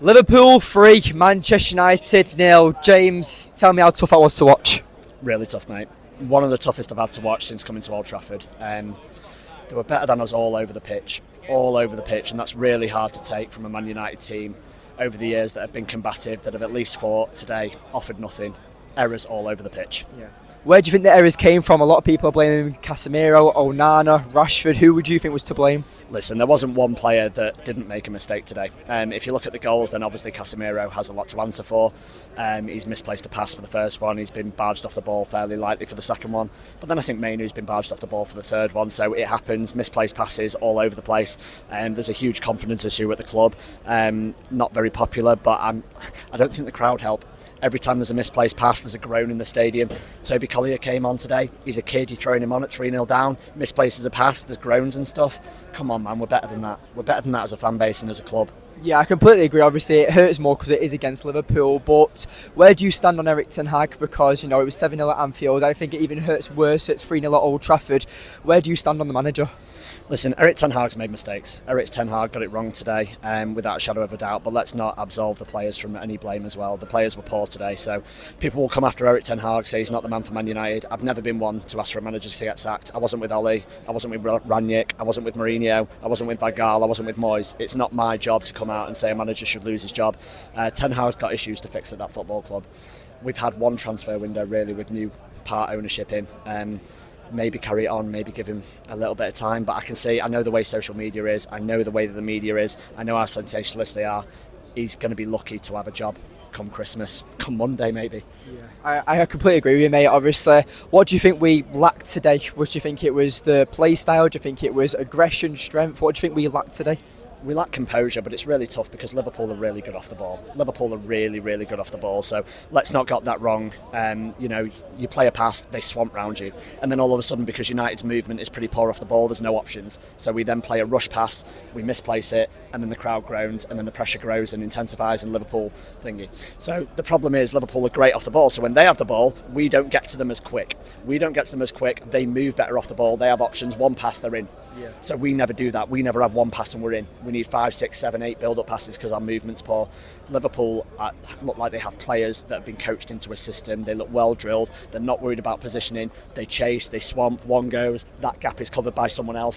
Liverpool 3, Manchester United 0. James, tell me how tough that was to watch. Really tough, mate. One of the toughest I've had to watch since coming to Old Trafford. They were better than us all over the pitch, and that's really hard to take from a Man United team over the years that have been combative, that have at least fought. Today, offered nothing, errors all over the pitch. Yeah. Where do you think the errors came from? A lot of people are blaming Casemiro, Onana, Rashford. Who would you think was to blame? Listen, there wasn't one player that didn't make a mistake today. If you look at the goals, then obviously Casemiro has a lot to answer for. He's misplaced a pass for the first one. He's been barged off the ball fairly lightly for the second one. But then I think Mainoo's been barged off the ball for the third one. So it happens. Misplaced passes all over the place. There's a huge confidence issue at the club. Not very popular, but I don't think the crowd help. Every time there's a misplaced pass, there's a groan in the stadium. Toby Collier came on today. He's a kid. You're throwing him on at 3-0 down. Misplaces a pass. There's groans and stuff. Come on, man. We're better than that. We're better than that as a fan base and as a club. Yeah, I completely agree. Obviously, it hurts more because it is against Liverpool. But where do you stand on Erik ten Hag? Because, it was 7-0 at Anfield. I think it even hurts worse. It's 3-0 at Old Trafford. Where do you stand on the manager? Listen, Erik ten Hag's made mistakes. Erik ten Hag got it wrong today, without a shadow of a doubt. But let's not absolve the players from any blame as well. The players were poor today, so people will come after Erik ten Hag, say he's not the man for Man United. I've never been one to ask for a manager to get sacked. I wasn't with Oli, I wasn't with Rangnick, I wasn't with Mourinho, I wasn't with Van Gaal, I wasn't with Moyes. It's not my job to come out and say a manager should lose his job. Ten Hag's got issues to fix at that football club. We've had one transfer window really with new part ownership in. Maybe carry it on, maybe give him a little bit of time, but I know the way social media is, I know the way that the media is, I know how sensationalist they are. He's going to be lucky to have a job come Christmas, come Monday maybe. Yeah, I completely agree with you, mate. Obviously, what do you think we lacked today? What do you think it was? The play style? Do you think it was aggression, strength? What do you think we lacked today? We lack composure, but it's really tough because Liverpool are really good off the ball. Liverpool are really, really good off the ball, so let's not get that wrong. You play a pass, they swamp round you, and then all of a sudden, because United's movement is pretty poor off the ball, there's no options. So we then play a rush pass, we misplace it, and then the crowd groans, and then the pressure grows and intensifies, and Liverpool thingy. So the problem is Liverpool are great off the ball, so when they have the ball, we don't get to them as quick. They move better off the ball, they have options, one pass, they're in. Yeah. So we never do that. We never have one pass and we're in. We need 5, 6, 7, 8 build-up passes because our movement's poor. Liverpool look like they have players that have been coached into a system. They look well drilled. They're not worried about positioning. They chase, they swamp, one goes, that gap is covered by someone else,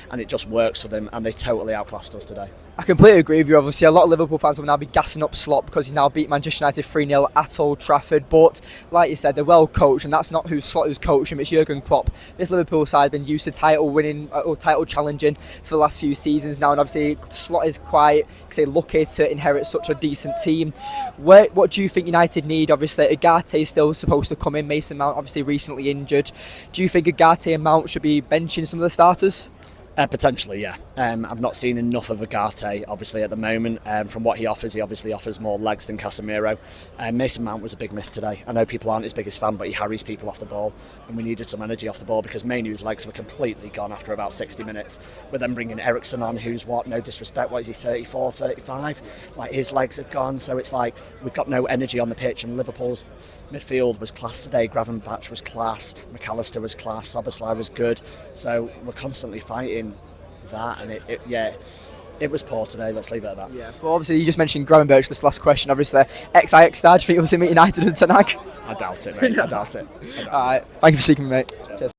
and it just works for them, and they totally outclassed us today. I completely agree with you. Obviously, a lot of Liverpool fans will now be gassing up Slot because he's now beat Manchester United 3-0 at Old Trafford. But like you said, they're well coached, and that's not who Slot who's coaching, it's Jurgen Klopp. This Liverpool side has been used to title winning or title challenging for the last few seasons now, and obviously Slot is quite lucky to inherit such a decent team. What do you think United need? Obviously, Ugarte is still supposed to come in. Mason Mount obviously recently injured. Do you think Ugarte and Mount should be benching some of the starters? Potentially, yeah. I've not seen enough of Ugarte, obviously, at the moment. From what he obviously offers more legs than Casemiro. Mason Mount was a big miss today. I know people aren't his biggest fan, but he harries people off the ball, and we needed some energy off the ball because Mainoo's legs were completely gone after about 60 minutes. We're then bringing Eriksen on, who's no disrespect, what is he, 34, 35? Like, his legs have gone, so it's like we've got no energy on the pitch, and Liverpool's midfield was class today. Gravenberch was class, McAllister was class, Szoboszlai was good, so we're constantly fighting that, and it was poor today. Let's leave it at that. Yeah. Well, obviously you just mentioned Gravenberch. This last question, obviously, ex-Ajax star. Do you think you'll see him at United and ten Hag? I doubt it, mate. I doubt it. All right. Thank you for speaking, mate. Cheers.